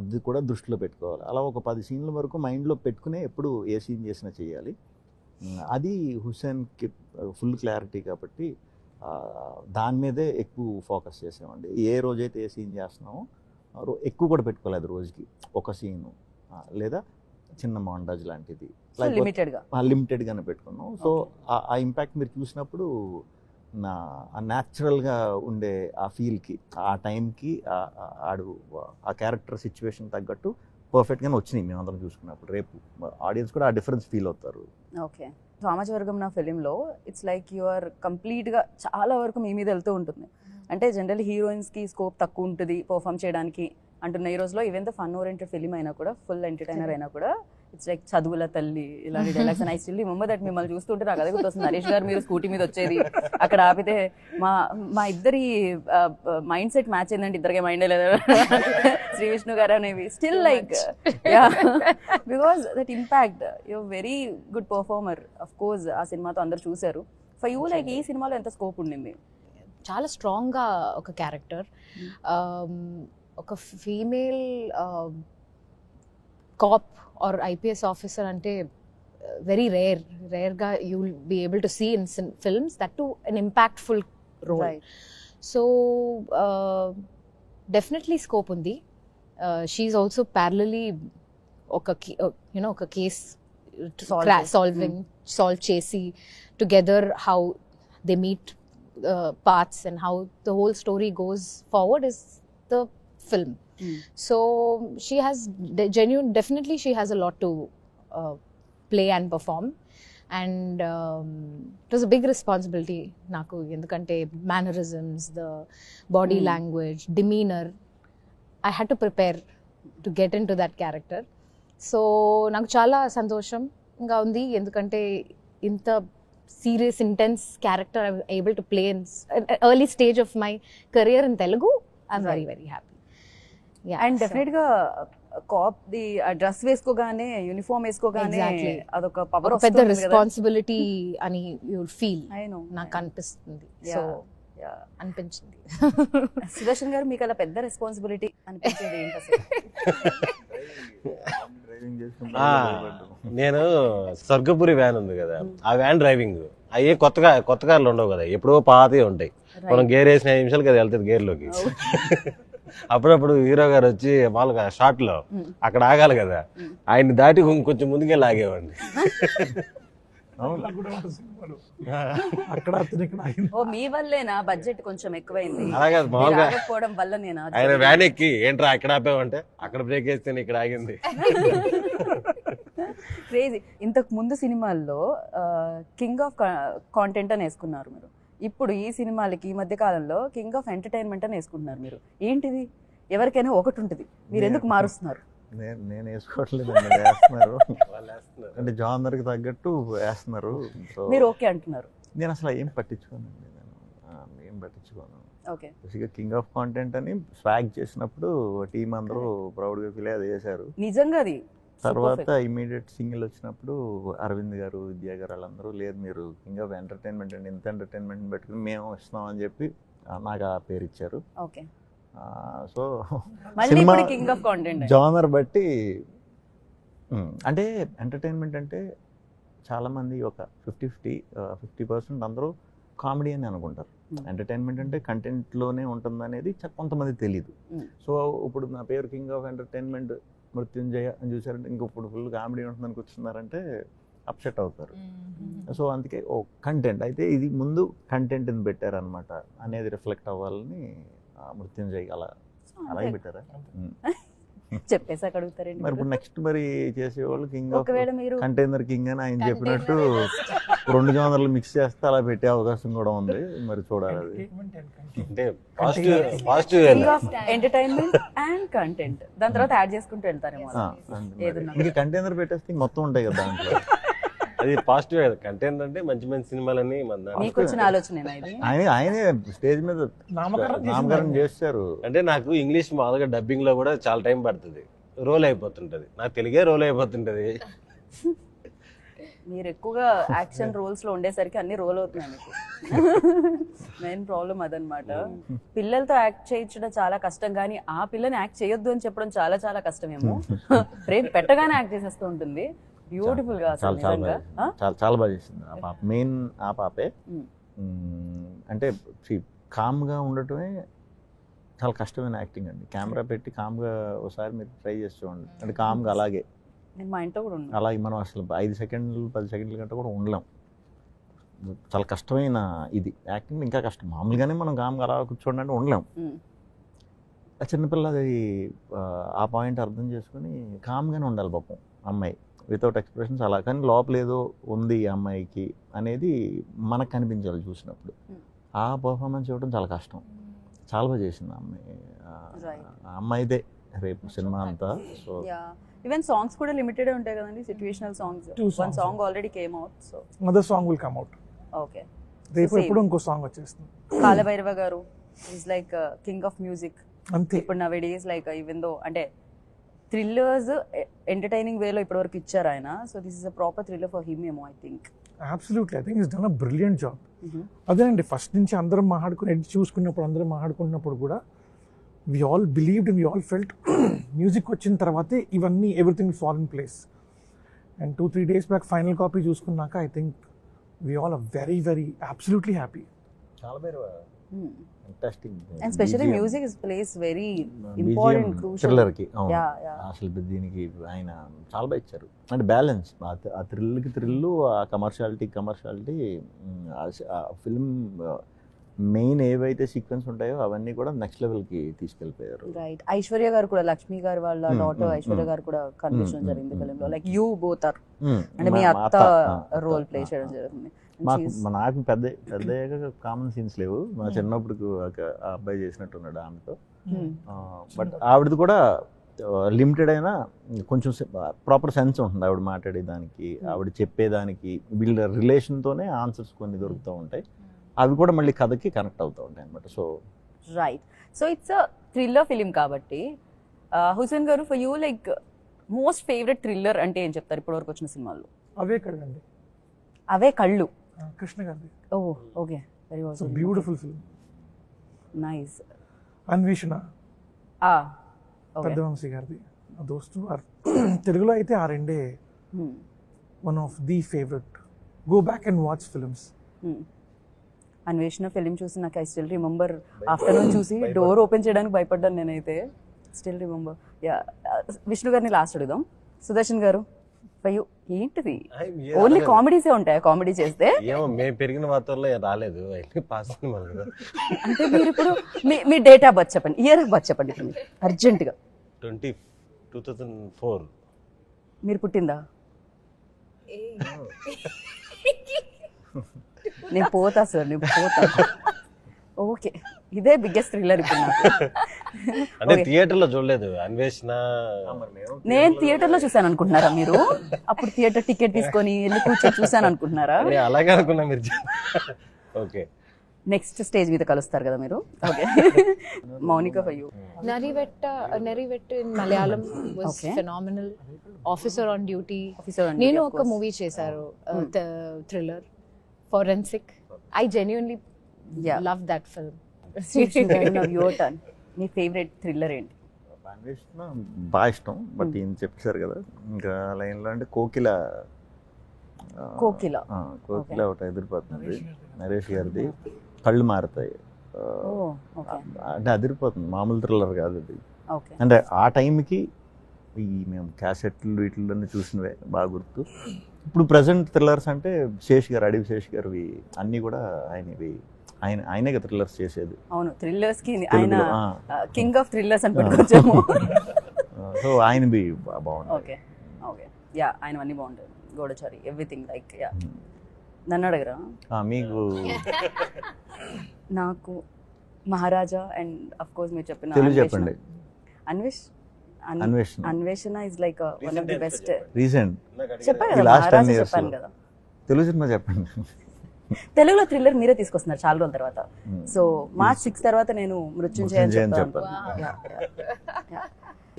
అది కూడా దృష్టిలో పెట్టుకోవాలి. అలా ఒక 10 సీన్ల వరకు మైండ్లో పెట్టుకునే ఎప్పుడు ఏ సీన్ చేసినా చేయాలి. అది హుస్సేన్కి ఫుల్ క్లారిటీ కాబట్టి దాని మీదే ఎక్కువ ఫోకస్ చేసామండి. ఏ రోజైతే ఏ సీన్ చేస్తున్నామో ఎక్కువ కూడా పెట్టుకోలేదు రోజుకి. ఒక సీను లేదా చిన్న మాంటాజ్ లాంటిది సో లిమిటెడ్గా లిమిటెడ్గానే పెట్టుకున్నాం. సో ఆ ఇంపాక్ట్ మీరు చూసినప్పుడు ఆ న్యాచురల్గా ఉండే ఆ ఫీల్కి, ఆ టైంకి ఆ క్యారెక్టర్ సిచ్యువేషన్ తగ్గట్టు పర్ఫెక్ట్గానే వచ్చినాయి మేమందరం చూసుకున్నప్పుడు. రేపు ఆడియన్స్ కూడా ఆ డిఫరెన్స్ ఫీల్ అవుతారు. ఓకే. సామాజవర్గం నా ఫిలింలో ఇట్స్ లైక్ యూఆర్ కంప్లీట్గా చాలా వరకు మీ మీద వెళ్తూ ఉంటుంది. అంటే జనరల్ హీరోయిన్స్కి స్కోప్ తక్కువ ఉంటుంది పర్ఫామ్ చేయడానికి అంటున్న ఈ రోజులో, even the fun oriented film అయినా కూడా, ఫుల్ ఎంటర్టైనర్ అయినా కూడా ఇట్స్ లైక్ చదువుల తల్లి ఇలాంటి dialogues. And I still remember that మిమ్మల్ని చూస్తుంటే నాకు అదే గుర్తొస్తుంది. హరీష్ గారు మీరు స్కూటీ మీద వచ్చేది, అక్కడ ఆపితే మా ఇద్దరి మైండ్ సెట్ మ్యాచ్ అయిందంటే ఇద్దరికే మైండే లేదా శ్రీ విష్ణు గారు అనేవి. Still like because that impact you very good performer. Of course ఆ సినిమాతో అందరు చూశారు. ఫర్ యూ లైక్ ఈ సినిమాలో ఎంత స్కోప్ ఉండింది? చాలా స్ట్రాంగ్గా ఒక క్యారెక్టర్, ఒక female cop or IPS officer అంటే వెరీ రేర్గా you will be able to see in films, that to an impactful role. So definitely scope ఉంది. షీఈ్ ఆల్సో ప్యారలీ ఒక కేస్ సాల్వ్ చేసి together how they meet paths and how the whole story goes forward is the film. So she has definitely she has a lot to play and perform, and it was a big responsibility naku, endukante mannerisms, the body language, demeanor, I had to prepare to get into that character. So naku chaala santoshanga undi, endukante inta serious, intense character I was able to play in an early stage of my career in Telugu. I'm very, very happy. Yeah. And definitely cop the dress వేసుకోగానే, uniform వేసుకోగానే అదొక power, పెద్ద responsibility అని you feel నాకు అనిపిస్తుంది. So అనిపించింది. సుదర్శన్ గారు మీకు అలా పెద్ద రెస్పాన్సిబిలిటీ అనిపించేది ఏంటి అసలు? నేను స్వర్గపురి వ్యాన్ ఉంది కదా, ఆ వ్యాన్ డ్రైవింగ్ అయ్యే కొత్త కార్లు ఉండవు కదా, ఎప్పుడో పాతవి ఉంటాయి. మనం గేర్ వేసిన 5 నిమిషాలు కదా వెళ్తుంది గేర్లోకి. అప్పుడప్పుడు హీరో గారు వచ్చి మామూలుగా షార్ట్ లో అక్కడ ఆగాలి కదా, ఆయన్ని దాటి కొంచెం ముందుకే లాగేవాడిని. ఓ మీ వల్లేనా బడ్జెట్ కొంచెం ఎక్కువైంది? అలాగే మామూలుగా వల్ల నేను ఆయన వ్యాన్ ఎక్కి ఏంట్రా అక్కడ ఆపావంటే అక్కడ బ్రేక్ వేస్తే ఇక్కడ ఆగింది. క్రేజీ. ఇంతకు ముందు సినిమాల్లో కింగ్ ఆఫ్ కాంటెంట్ అని వేసుకున్నారు మీరు, ఇప్పుడు ఈ సినిమాలకి ఈ మధ్య కాలంలో కింగ్ ఆఫ్ ఎంటర్టైన్మెంట్ అని వేసుకుంటున్నారు మీరు. ఏంటిది? ఎవరికైనా ఒకటి ఉంటుంది, మీరు ఎందుకు మారుస్తున్నారు? నేను వేసుకోవట్లేదు, వేస్తున్నారు. అంటే జానర్కి తగ్గట్టు వేస్తున్నారు. మీరు ఓకే అంటున్నారు? నేను అసలు ఏం పట్టించుకోను. ఓకే. కింగ్ ఆఫ్ కాంటెంట్ అని స్వాగ్ చేసినప్పుడు టీం అందరూ ప్రౌడ్గా ఫీల్ అయ్యి అది చేశారు. నిజంగా అది. తర్వాత ఇమీడియట్ సింగిల్ వచ్చినప్పుడు అరవింద్ గారు, విద్యా గారు వాళ్ళందరూ లేదు మీరు కింగ్ ఆఫ్ ఎంటర్టైన్మెంట్ అండి, ఇంత ఎంటర్టైన్మెంట్ పెట్టుకుని మేము ఇస్తాం అని చెప్పి నాకు ఆ పేరు ఇచ్చారు. Okay. So cinema king of content genre బట్టి అంటే ఎంటర్టైన్మెంట్ అంటే చాలామంది ఒక 50% అందరూ కామెడీ అని అనుకుంటారు. ఎంటర్టైన్మెంట్ అంటే కంటెంట్లోనే ఉంటుంది అనేది కొంతమంది తెలీదు. సో ఇప్పుడు నా పేరు కింగ్ ఆఫ్ ఎంటర్టైన్మెంట్ మృత్యుంజయ అని చూసారంటే ఇంక ఇప్పుడు ఫుల్ కామెడీ ఉంటుందని కూర్చున్నారంటే అప్సెట్ అవుతారు. సో అందుకే ఓ కంటెంట్ అయితే ఇది ముందు కంటెంట్ని పెట్టారనమాట అనేది రిఫ్లెక్ట్ అవ్వాలని మృత్యుంజయ్ అలాగే పెట్టారా? చెప్పేసి అడుగుతారండి మరి ఇప్పుడు నెక్స్ట్ మరి చేసేవాళ్ళు కింగ్ ఆఫ్ కంటైనర్ కింగ్ అని ఆయన చెప్పినట్టు 2 జోనర్లు మిక్స్ చేస్తే అలా పెట్టే అవకాశం కూడా ఉంది. మరి చూడాలి అది. అంటే పాజిటివ్ ఎంటర్టైన్మెంట్ అండ్ కంటెంట్ దాని తర్వాత యాడ్ చేసుకుంటూ వెళ్తారేమో. ఇంకా కంటైనర్ పెట్టేస్తే మొత్తం ఉంటాయి కదా దాంట్లో. అది పాజిటివ్ కదా. కంటెంట్ అంటే మంచి మంచి సినిమాలని మీకు వచ్చిన ఆలోచన ఆయనే స్టేజ్ మీద నామకరణం చేస్తారు. అంటే నాకు ఇంగ్లీష్ మామూలుగా డబ్బింగ్ లో కూడా చాలా టైం పడుతుంది, రోల్ అయిపోతుంటది. నాకు తెలుగే రోల్ అయిపోతుంటది. మీరు ఎక్కువగా యాక్షన్ రోల్స్ లో ఉండేసరికి అన్ని రోల్ అవుతున్నాయి మీకు. మెయిన్ ప్రాబ్లం అదనమాట. పిల్లలతో యాక్ట్ చేయించడం చాలా కష్టం, కానీ ఆ పిల్లని యాక్ట్ చేయొద్దు అని చెప్పడం చాలా చాలా కష్టమేమో. ఫ్రేమ్ పెట్టగానే యాక్ట్ చేసేస్తూ ఉంటుంది. బ్యూటిఫుల్ గా చాలా బాగా చేసింది ఆ పాప. మెయిన్ ఆ పాపే అంటే కామ్గా ఉండటమే చాలా కష్టమైన యాక్టింగ్ అండి. కెమెరా పెట్టి కామ్గా ఒకసారి మీరు ట్రై చేసి చూడండి, అంటే కామ్గా అలాగే నేను మా ఇంట్లో కూడా ఉన్నాను. అలాగే మనం అసలు 5 సెకండ్లు 10 సెకండ్ల కంటే కూడా ఉండలేం. చాలా కష్టమైన ఇది యాక్టింగ్, ఇంకా కష్టం. మామూలుగానే మనం కామ్గా అలా కూర్చోండి అంటే ఉండలేం. ఆ చిన్నపిల్లది ఆ పాయింట్ అర్థం చేసుకుని కామ్గానే ఉండాలి పాపం అమ్మాయి, వితౌట్ ఎక్స్ప్రెషన్స్ అలా. కానీ లోపల ఏదో ఉంది ఈ అమ్మాయికి అనేది మనకు కనిపించాలి చూసినప్పుడు. ఆ పర్ఫార్మెన్స్ ఇవ్వడం చాలా కష్టం. చాలా బాగా చేసింది ఆ అమ్మాయి. ఆ అమ్మాయిదే రేపు సినిమా అంతా. సో ఈవెన్ సాంగ్స్ కూడా లిమిటెడ్ ఉంటాయి కదండి, situational songs. 2 one songs. Song already came out. So other song will come out. Okay. రేపు same. ఎప్పుడు ఇంకో సాంగ్ వచ్చేస్తుంది కాలభైరవ గారు is like king of music అంతే. ఇప్పుడు నా డేస్. లైక్ ఈవెన్ దో అంటే థ్రిల్లర్స్ ఎంటర్టైనింగ్ వేలో ఇప్పటివరకు ఇచ్చారు ఆయన. So this is a proper thriller for him ఏమో I think. Absolutely, I think is done a brilliant job. అదేనండి, ఫస్ట్ నుంచి అందరం చూసుకున్నప్పుడు అందరం మాట్లాడుకున్నప్పుడు కూడా we all believed and we all felt music వచ్చిన తర్వాతే ఇవన్నీ everything fall in place. And 2-3 days back final copy చూసుకున్నాక I think we all are very very absolutely happy. చాలా fantastic. And specially music is place very important crucial థ్రిల్లర్కి. Yeah. అసలు దీనికి ఆయన చాలా బాగా ఇచ్చారు. అంటే బ్యాలెన్స్, ఆ థ్రిల్కి థ్రిల్లు, ఆ కమర్షియాలిటీ ఆ ఫిల్మ్ మెయిన్ ఏవైతే సీక్వెన్స్ ఉంటాయో అవన్నీ కూడా నెక్స్ట్ లెవెల్కి తీసుకెళ్ళిపోయారు. రైట్. ఐశ్వర్య గారు కూడా, లక్ష్మి గారు వాళ్ళ డాటర్ ఐశ్వర్య గారు కూడా కనిపించడం జరిగింది ఫిల్మ్లో. లైక్ యూ బోత్ ఆర్, అంటే మీ అత్త రోల్ ప్లే చేయడం జరుగుతుంది. నాకు పెద్ద కామన్ సీన్స్ లేవు. మా చిన్నప్పుడు ఆ అబ్బాయి చేసినట్టున్నాడు ఆమెతో. బట్ ఆవిడది కూడా లిమిటెడ్ అయినా కొంచెం ప్రాపర్ సెన్స్ ఉంటుంది ఆవిడ మాట్లాడేదానికి, ఆవిడ చెప్పేదానికి. వీళ్ళ రిలేషన్తోనే ఆన్సర్స్ కొన్ని దొరుకుతూ ఉంటాయి. అవి కూడా మళ్ళీ కథకి కనెక్ట్ అవుతూ ఉంటాయి అనమాట. So right. So it's a thriller film కాబట్టి హుసేన్ గారు, for you like most favourite thriller అంటే ఏం చెప్తారు ఇప్పటివరకు వచ్చిన సినిమాల్లో? అవే కదండి, అవే కళ్ళు. కృష్ణ గారిది. Oh okay, very beautiful film. Nice. Anveshana Peddavamsi గారిది. ఆ దోస్తు తెలుగులో అయితే ఆ రెండే one of the favourite. Go back and watch films. Anveshana film చూసి నాకు ఐ స్టిల్ రిమెంబర్, ఆఫ్టర్నూన్ చూసి డోర్ ఓపెన్ చేయడానికి భయపడ్డాను నేనైతే. Still remember. యా. విష్ణు గారిని లాస్ట్ అడుగుదాం. సుదర్శన్ గారు, అయ్యో ఏంటిది, ఓన్లీ కామెడీసే ఉంటాయా కామెడీ చేస్తే? ఏమో మేము పెరిగిన వాతావరణంలో రాలేదు, పాస్ అంటే మీరు ఇప్పుడు మీ డేట్ ఆఫ్ బర్త్ చెప్పండి, ఇయర్ ఆఫ్ బర్త్ చెప్పండి ఇప్పుడు అర్జెంటుగా. 2004. మీరు పుట్టిందా? నేను పోతా సార్, నేను పోతా. ఓకే, ఇదే బిగ్గెస్ట్ థ్రిల్లర్ ఇప్పుడు నాకు. అంటే థియేటర్లో చూడలేదు అన్వేషణ. నేను థియేటర్లో చూసాను అనుకుంటున్నారా మీరు? అప్పుడు థియేటర్ టికెట్ తీసుకొని వెళ్ళి కూర్చొని చూసాను అనుకుంటున్నారా? అలాగే అనుకున్నా మీరు. ఓకే, నెక్స్ట్ స్టేజ్ మీద కలుస్తారు కదా మీరు. Okay. Mounika, for you. Nerivettu in Malayalam was phenomenal. Officer on duty. నేను ఒక మూవీ చేశారు, thriller forensic. I genuinely love that film. Your turn. మీ ఫేవరెట్ థ్రిల్లర్ ఏంటి? అన్వేషణ బాగా ఇష్టం. బట్ ఈయన చెప్పేశారు కదా, ఇంకా లైన్లో అంటే కోకిల ఒకటి ఎదిరిపోతుంది. నరేష్ గారిది కళ్ళు మారుతాయి. అంటే అదిరిపోతుంది, మామూలు థ్రిల్లర్ కాదు అది. అంటే ఆ టైంకి మేము క్యాసెట్లు వీటిల్లోనే చూసినవే బాగా గుర్తు. ఇప్పుడు ప్రజెంట్ థ్రిల్లర్స్ అంటే శేష్ గారు, అడవి శేష్ గారివి అన్నీ కూడా ఆయనే థ్రిల్లర్స్ చేసేది. అవును, థ్రిల్లర్స్ కి ఆయన కింగ్ ఆఫ్ థ్రిల్లర్స్ అని పెట్టుకొచ్చాము. సో ఆయనవి బాగుంది. ఓకే ఓకే, యా, ఆయన అన్నీ బాగుంటాయి. Goodachari, everything like. యా, నన్ను అడగరా? మీకు నాకు మహారాజా అండ్ అఫ్ కోర్స్ మీరు చెప్పిన తెలుగు చెప్పండి. అన్వేషణ is like one of the best. Recent చెప్పాను కదా, మహారాజా చెప్పాను కదా. తెలుగు సినిమా చెప్పండి. తెలుగులో థ్రిల్లర్ మీరే తీసుకొస్తున్నారు చాలా రోజుల తర్వాత. సో March 6 తర్వాత నేను మృత్యుంజయ అని చెప్పాను.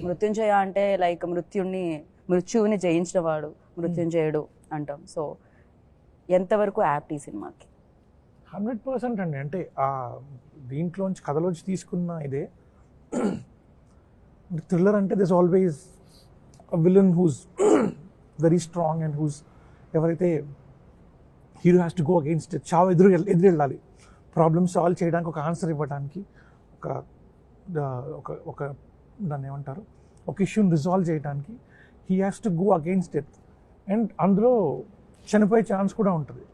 మృత్యుంజయ అంటే లైక్ మృత్యువుని జయించిన వాడు మృత్యుంజయుడు అంటాం. సో ఎంతవరకు యాప్ట్ ఈ సినిమాకి? 100% అండి. అంటే ఆ దీంట్లోంచి కథలోంచి తీసుకున్న ఇదే థ్రిల్లర్. అంటే this always a villain who's very strong and who's ఎవరైతే hero has to go against చావు ఎదురెళ్ళాలి. ప్రాబ్లమ్ సాల్వ్ చేయడానికి, ఒక ఆన్సర్ ఇవ్వడానికి, ఒక ఒక దాన్ని ఏమంటారు, ఒక ఇష్యూని రిజాల్వ్ చేయడానికి he has to go against it. And అందులో చనిపోయే ఛాన్స్ కూడా ఉంటుంది,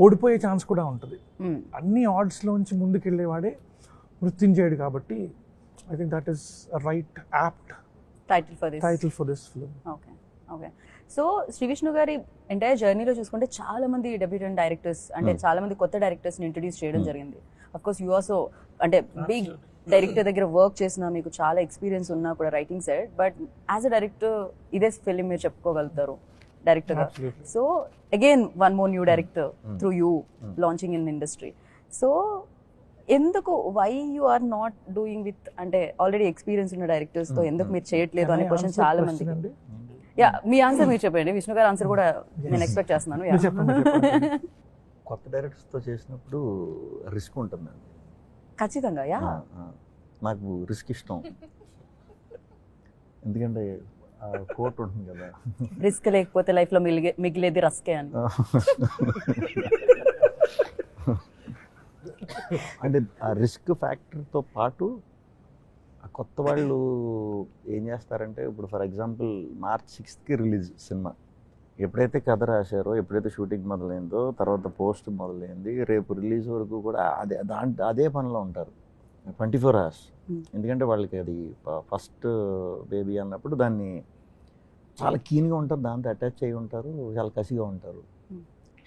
ఓడిపోయే ఛాన్స్ కూడా ఉంటుంది. అన్ని ఆర్డ్స్లోంచి ముందుకెళ్ళేవాడే మృత్యుంజయుడు. కాబట్టి I think that is right apt title for this film. Okay okay. So Shri Vishnu గారి ఎంటైర్ జర్నీలో చూసుకుంటే చాలా మంది డెబ్యూటెంట్ డైరెక్టర్స్ అంటే చాలా మంది కొత్త డైరెక్టర్స్ని ఇంట్రడ్యూస్ చేయడం జరిగింది. అఫ్ కోర్స్ యూ ఆల్సో అంటే బిగ్ డైరెక్టర్ దగ్గర వర్క్ చేసిన మీకు చాలా ఎక్స్పీరియన్స్ ఉన్నా కూడా writing side, but as a director ఇదే ఫిలిం మీరు చెప్పుకోగలుగుతారు డైరెక్టర్ గా. So again one more new director through you launching in industry. So ఎందుకు why you are not doing with అంటే ఆల్రెడీ ఎక్స్పీరియన్స్ ఉన్న డైరెక్టర్స్ తో ఎందుకు మీరు చేయట్లేదు అనే క్వశ్చన్ చాలా మంది. యా మీ ఆన్సర్ మీరు చెప్పండి, విష్ణు గారి ఆన్సర్ కూడా నేను ఎక్స్పెక్ట్ చేస్తున్నాను. కొత్త డైరెక్టర్స్తో చేసినప్పుడు రిస్క్ ఉంటుందండి. ఖచ్చితంగా యా నాకు రిస్క్ ఇష్టం, ఎందుకంటే కోట్ ఉంటుంది కదా, రిస్క్ లేకపోతే లైఫ్ లో మిగిలేది రస్కే అని. అంటే ఆ రిస్క్ ఫ్యాక్టర్తో పాటు ఆ కొత్త వాళ్ళు ఏం చేస్తారంటే, ఇప్పుడు for example March 6th release cinema, ఎప్పుడైతే కథ రాశారో, ఎప్పుడైతే షూటింగ్ మొదలైందో, తర్వాత పోస్ట్ మొదలైంది, రేపు రిలీజ్ వరకు కూడా అదే పనిలో ఉంటారు 24 hours. ఎందుకంటే వాళ్ళకి అది ఫస్ట్ బేబీ అన్నప్పుడు దాన్ని చాలా కీన్గా ఉంటారు, దాంతో అటాచ్ అయి ఉంటారు, చాలా కసిగా ఉంటారు.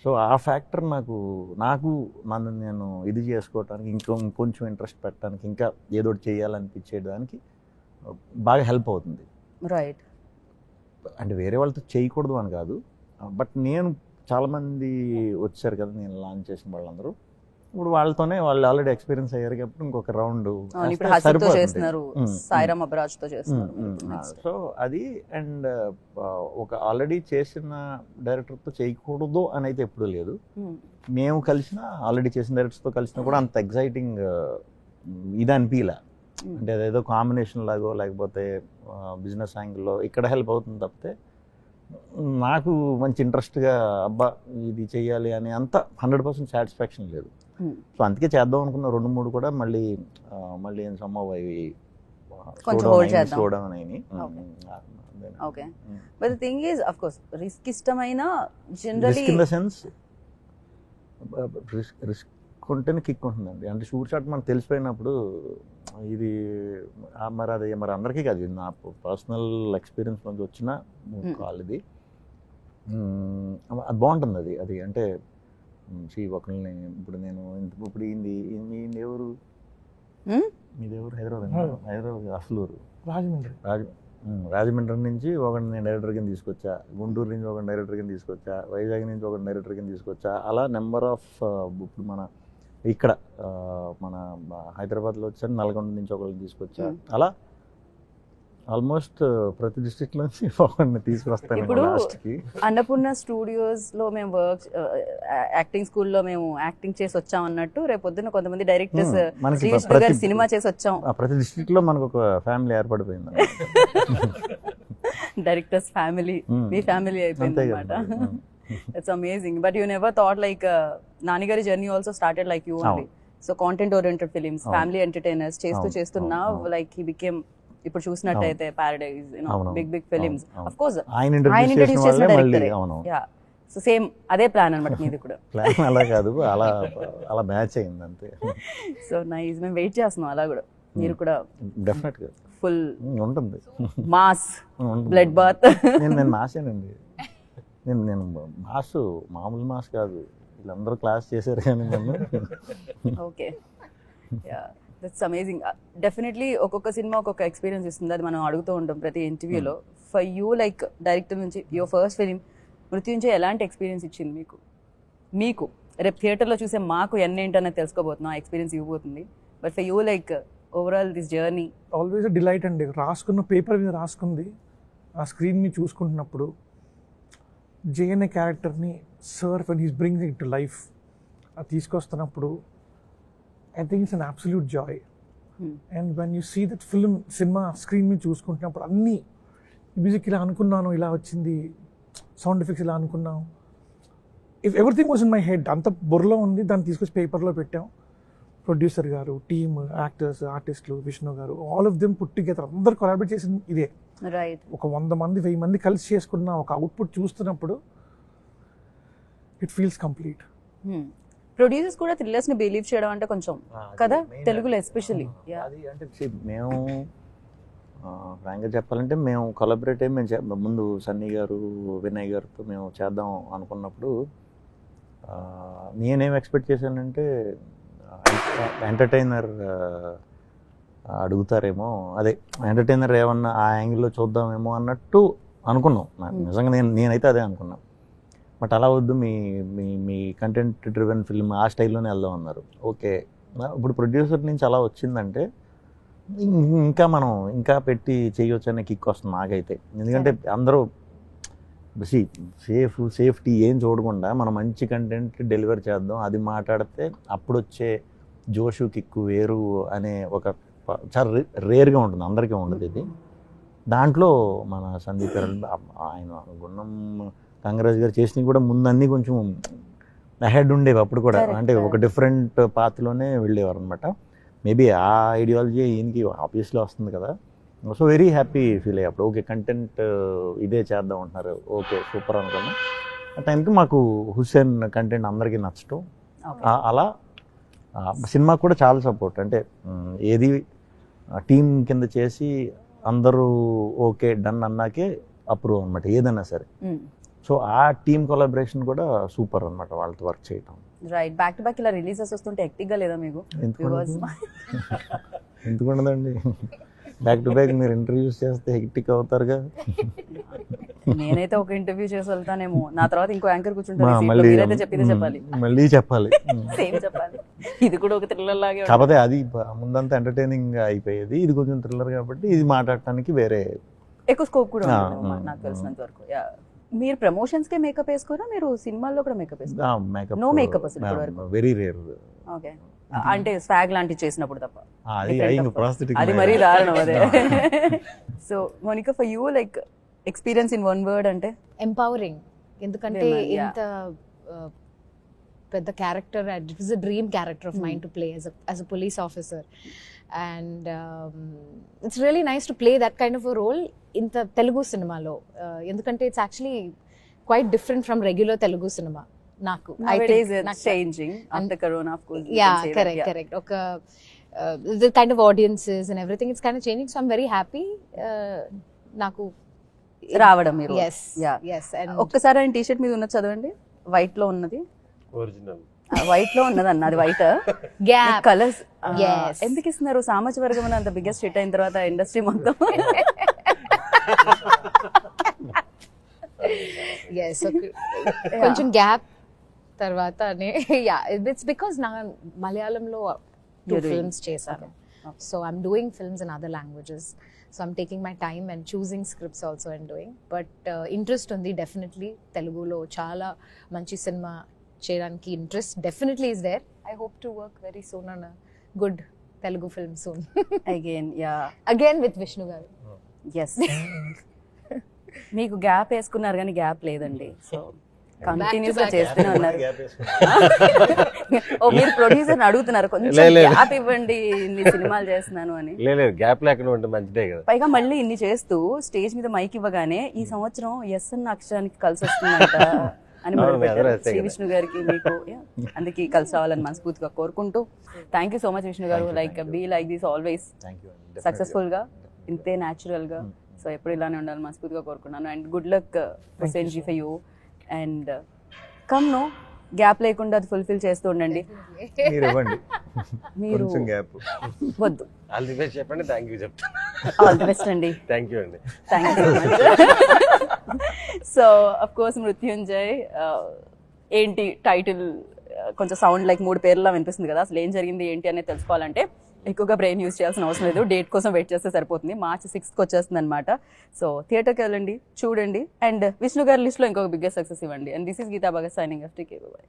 సో ఆ ఫ్యాక్టర్ నాకు నన్ను నేను ఇది చేసుకోవటానికి, ఇంకొంచెం ఇంట్రెస్ట్ పెట్టడానికి, ఇంకా ఏదో ఒకటి చేయాలనిపించేదానికి బాగా హెల్ప్ అవుతుంది. రైట్. అంటే వేరే వాళ్ళతో చేయకూడదు అని కాదు, బట్ నేను చాలామంది వచ్చారు కదా నేను లాంచ్ చేసిన వాళ్ళందరూ, ఇప్పుడు వాళ్ళతోనే వాళ్ళు ఆల్రెడీ ఎక్స్పీరియన్స్ అయ్యారు కాబట్టి ఇంకొక రౌండ్ చేస్తున్నారు, సాయిరామ్ అబరాజ్ తో చేస్తున్నారు. సో అది అండ్ ఒక ఆల్రెడీ చేసిన డైరెక్టర్తో చేయకూడదు అని అయితే ఎప్పుడూ లేదు. మేము కలిసిన ఆల్రెడీ చేసిన డైరెక్టర్స్తో కలిసినా కూడా అంత ఎగ్జైటింగ్ ఇది అనిపించలే. అంటే అదేదో కాంబినేషన్ లాగో లేకపోతే బిజినెస్ యాంగిల్లో ఇక్కడ హెల్ప్ అవుతుంది తప్పితే నాకు మంచి ఇంట్రెస్ట్గా అబ్బా ఇది చెయ్యాలి అని అంత 100% సాటిస్ఫాక్షన్ లేదు. సో అందుకే చేద్దాం అనుకున్న 2-3 కూడా మళ్ళీ ఏం సమ్మవ్ అవి చూడడం అని. Okay, but the thing is of course risk ఇష్టమైన generally in the sense risk ఉంటేనే కిక్ ఉంటుందండి. అంటే షూట్ షాట్ మనకు తెలిసిపోయినప్పుడు ఇది మరి అందరికీ కాదు, ఇది నా పర్సనల్ ఎక్స్పీరియన్స్ నుంచి వచ్చిన కాల్ ఇది. అది బాగుంటుంది. అది అంటే ఒకరిని ఇప్పుడు నేను ఇప్పుడు ఎవరు మీదెవరు హైదరాబాద్ అసలూరు రాజమండ్రి నుంచి ఒకటి నేను డైరెక్టర్ కింద తీసుకొచ్చా, గుంటూరు నుంచి ఒక డైరెక్టర్ కింద తీసుకొచ్చా, వైజాగ్ నుంచి ఒక డైరెక్టర్ కింద తీసుకొచ్చా. అలా నెంబర్ ఆఫ్ ఇప్పుడు ఇక్కడ మన హైదరాబాద్లో వచ్చాను, నల్గొండ నుంచి ఒకరిని తీసుకొచ్చా. అలా ఆల్మోస్ట్ ప్రతి డిస్ట్రిక్ట్ నుంచి ఒకరిని తీసుకొస్తాను. ఇప్పుడు అన్నపూర్ణ స్టూడియోస్ లో మేము వర్క్ యాక్టింగ్ స్కూల్లో మేము యాక్టింగ్ చేసి వచ్చాం అన్నట్టు, రేపు పొద్దున్న కొంతమంది డైరెక్టర్స్ సినిమా చేసి వచ్చాం. ప్రతి డిస్ట్రిక్ట్ లో మనకు ఒక ఫ్యామిలీ ఏర్పడిపోయింది, డైరెక్టర్స్ ఫ్యామిలీ. మీ ఫ్యామిలీ అయిపోయింది అన్నమాట. It's amazing, but you never thought like Nani Gari journey also started like you only. So content oriented films, family entertainers చేస్తూ now like he became ఇప్పుడు చూసినట్టయితే paradise, big films. Of course ఆయన introduce చేసిన director. Yeah, so same అదే plan అన్నమాట మీది కూడా. Plan అలా కాదు, అలా మ్యాచ్ అయింది అంతే. సో నైస్, మేము వెయిట్ చేస్తున్నాం అలా కూడా. మీరు కూడా డెఫినెట్ గా ఫుల్ ఉంటుంది మాస్ బ్లడ్ బాత్. నేను మాసేనండి, నేను మాస్, మామూలు మాస్ కాదు. వీళ్ళందరూ క్లాస్ చేశారు కానీ నన్ను. Okay, yeah, that's amazing. Definitely ఒక్కొక్క సినిమా ఒక్కొక్క ఎక్స్పీరియన్స్ ఇస్తుంది, అది మనం అడుగుతూ ఉంటాం ప్రతి ఇంటర్వ్యూలో. ఫర్ యూ లైక్ డైరెక్టర్ నుంచి యువర్ ఫస్ట్ ఫిలిం మృత్యుంజయ్ ఎలాంటి ఎక్స్పీరియన్స్ ఇచ్చింది మీకు రేపు థియేటర్లో చూసే మాకు ఎన్నేంటనేది తెలుసుకోబోతున్నాం, ఆ ఎక్స్పీరియన్స్ ఇవ్వబోతుంది. But for you like overall this journey. Always delight అండి. రాసుకున్న పేపర్ మీద రాసుకుంది ఆ స్క్రీన్ మీద చూసుకుంటున్నప్పుడు, జే అనే క్యారెక్టర్ని sir when he's brings it to life అది తీసుకొస్తున్నప్పుడు I think it's an absolute joy. And when you see that film సినిమా స్క్రీన్ మీద చూసుకుంటున్నప్పుడు అన్నీ మ్యూజిక్ ఇలా అనుకున్నాను, ఇలా వచ్చింది, సౌండ్ ఎఫెక్ట్స్ ఇలా అనుకున్నాం, if everything was in my head, అంత బుర్రలో ఉంది, దాన్ని తీసుకొచ్చి పేపర్లో పెట్టాం. ప్రొడ్యూసర్ గారు, టీమ్, యాక్టర్స్, ఆర్టిస్టులు, విష్ణు గారు, all of them put together, అందరు కొలాబరేట్ చేసింది ఇదే. రైట్. ఒక 100 మంది 1000 మంది కలిసి చేసుకున్న ఒక అవుట్పుట్ చూస్తున్నప్పుడు ఇట్ ఫీల్స్ కంప్లీట్. ప్రొడ్యూసర్స్ కూడా థ్రిల్లర్స్ ని బిలీవ్ చేయడం అంటే కొంచెం కదా, తెలుగులో ఎస్పెషల్లీ. అది అంటే మేము ఫ్రాంక్గా చెప్పాలంటే మేము కొలాబరేట్ అయ్యి మేము ముందు సన్నీ గారు, వినయ్ గారితో మేము చేద్దాం అనుకున్నప్పుడు నేనేం ఎక్స్పెక్ట్ చేశానంటే ఎంటర్టైనర్ అడుగుతారేమో, అదే ఎంటర్టైనర్ ఏమన్నా ఆ యాంగిల్లో చూద్దామేమో అన్నట్టు అనుకున్నాం. నిజంగా నేనైతే అదే అనుకున్నాను. బట్ అలా వద్దు, మీ మీ మీ కంటెంట్ డ్రివెన్ ఫిల్మ్ ఆ స్టైల్లోనే వెళ్దాం అన్నారు. ఓకే, ఇప్పుడు ప్రొడ్యూసర్ నుంచి అలా వచ్చిందంటే ఇంకా మనం ఇంకా పెట్టి చేయొచ్చు అనే కిక్ వస్తుంది నాకైతే. ఎందుకంటే అందరూ సేఫ్టీ ఏం చూడకుండా మనం మంచి కంటెంట్ డెలివర్ చేద్దాం, అది మాట్లాడితే అప్పుడు వచ్చే జోషు కిక్కు వేరు అనే ఒక చాలా రేర్గా ఉంటుంది, అందరికీ ఉండదు ఇది. దాంట్లో మన సందీప్ ఆయన గున్నం కంగరాజ్ గారు చేసినవి కూడా ముందన్నీ కొంచెం అహెడ్ ఉండేవి అప్పుడు కూడా. అంటే ఒక డిఫరెంట్ పాత్లోనే వెళ్ళేవారు అనమాట. మేబీ ఆ ఐడియాలజీ ఈయనకి ఆబ్వియస్లీ వస్తుంది కదా. సో వెరీ హ్యాపీ ఫీల్ అయ్యి అప్పుడు ఓకే కంటెంట్ ఇదే చేద్దాం అంటున్నారు, ఓకే సూపర్ అనుకున్నాం. ఆ టైంకి మాకు హుస్సేన్ కంటెంట్ అందరికీ నచ్చటం, అలా సినిమా కూడా చాలా సపోర్ట్. అంటే ఏది టీం కింద చేసి అందరూ ఓకే డన్ అన్నాకే అప్రూవ్ అనమాట ఏదన్నా సరే. సో ఆ టీమ్ కొలాబరేషన్ కూడా సూపర్ అనమాట వాళ్ళతో వర్క్ చేయటం. రైట్. బ్యాక్ టు బ్యాక్ ఇలా రిలీజెస్ వస్తుంటే హెక్టిక్గా లేదా మీకు? ఎందుకుండదండి, బ్యాక్ టు బ్యాక్ మీరు ఇంటర్వ్యూస్ చేస్తే హెక్టిక్ అవుతారుగా. నేనైతే ఒక ఇంటర్వ్యూ చేసి వెళ్తానేమో, నా తర్వాత ఇంకో యాంకర్ కూర్చుంటారు, చెప్పింది చెప్పాలి, మళ్ళీ చెప్పాలి, సేమ్ చెప్పాలి. ఇది కూడా ఒక థ్రిల్లర్ లాగే. కాకపోతే అది ముందంతా ఎంటర్టైనింగ్ అయిపోయేది, ఇది కొంచెం థ్రిల్లర్ కాబట్టి ఇది మాట్లాడటానికి వేరే ఎక్కువ స్కోప్ కూడా ఉంటుంది నాకు తెలిసినంత వరకు. మీరు ప్రమోషన్స్ కే మేకప్ వేసుకోరా, మీరు సినిమాల్లో కూడా మేకప్ వేసుకోరా? నో మేకప్ అసలు ఇప్పటివరకు? Very rare. ఓకే, అంటే స్వాగ్ లాంటివి చేసినప్పుడు తప్ప. అది మరీ దారుణం అదే. So Monica, for you like experience in one word అంటే? ఎంపవరింగ్. ఎందుకంటే ఇంత పెద్ద character, it was a dream character of mind to play as a police officer, and it's really nice to play that kind of a role ఇంత తెలుగు సినిమాలో. ఎందుకంటే it's actually quite different from regular Telugu cinema నాకు. Correct. ఒక the kind of audiences and everything, it's kind of changing, so I'm very happy నాకు రావడం మీరు. yes. And ఒక్కసారి ఆయన టీ-షర్ట్ మీద ఉన్నది చదవండి, వైట్ లో ఉన్నది, ఒరిజినల్ వైట్ లో ఉన్నది అన్నది వైట్ గ్యాప్ కలర్స్ ఎందుకు ఇస్తున్నారు? సామాజిక వర్గం అంత బిగ్గెస్ట్ హిట్ అయిన తర్వాత ఇండస్ట్రీ మొత్తం. yes, కొంచెం గ్యాప్ తర్వాత ఇట్స్ బికాస్ నా మలయాళంలో 2 films చేశాను. So I'm doing films in other languages, so I'm taking my time and choosing scripts also and doing, but interest undi definitely telugulo chaala manchi cinema cheyadaniki interest definitely is there. I hope to work very soon on a good Telugu film soon. Again with Vishnu garu. Yes. మీకు gap వేసుకున్నారు కానీ gap లేదండి, so continuous గా చేస్తూనే ఉన్నారు. ఓ మీరు producer అడుగుతున్నారు కొంచెం గ్యాప్ ఇవ్వండి, ఇన్ని సినిమాలు చేస్తున్నాను అని. లేదు, గ్యాప్ లేకుండా ఉంటే మంచిదే కదా. పైగా మళ్ళీ ఇన్ని చేస్తూ స్టేజ్ మీద మైక్ ఇవ్వగానే ఈ సంవత్సరం ఎస్ అన్న అక్షరానికి కలిసి వస్తుందంట అని శ్రీ విష్ణు గారికి మీకు అందుకే కలిసి రావాలని మనస్ఫూర్తిగా కోరుకుంటూ, thank you so much Vishnu garu. Like be like this always, successful గా ఇంతే న్యాచురల్ గా, సో ఎప్పుడు ఇలానే ఉండాలని మనస్ఫూర్తిగా కోరుకున్నాను. And good luck Hussain ji for you, and come no gap లేకుండా అది ఫుల్ఫిల్ చేస్తూ ఉండండి. మీరు వద్దు, ఆల్ ది బెస్ట్ చెప్పండి. థ్యాంక్ యూ చెప్తాను. ఆల్ ది బెస్ట్ అండి. థ్యాంక్ యూ అండి. Thank you so much. So of course Mrityunjay ఏంటి టైటిల్ కొంచెం సౌండ్ లైక్ 3 పేర్లా వినిపిస్తుంది కదా, అసలు ఏం జరిగింది ఏంటి అనేది తెలుసుకోవాలంటే ఎక్కువగా బ్రెయిన్ యూజ్ చేయాల్సిన అవసరం లేదు, డేట్ కోసం వెయిట్ చేస్తే సరిపోతుంది. March 6th వచ్చేస్తుంది అనమాట. సో థియేటర్కి వెళ్ళండి, చూడండి, అండ్ విష్ణు గారి లిస్ట్లో ఇంకొక బిగ్గెస్ట్ సక్సెస్ ఇవ్వండి. And this is Geetha Bhagat signing off. Take care, by.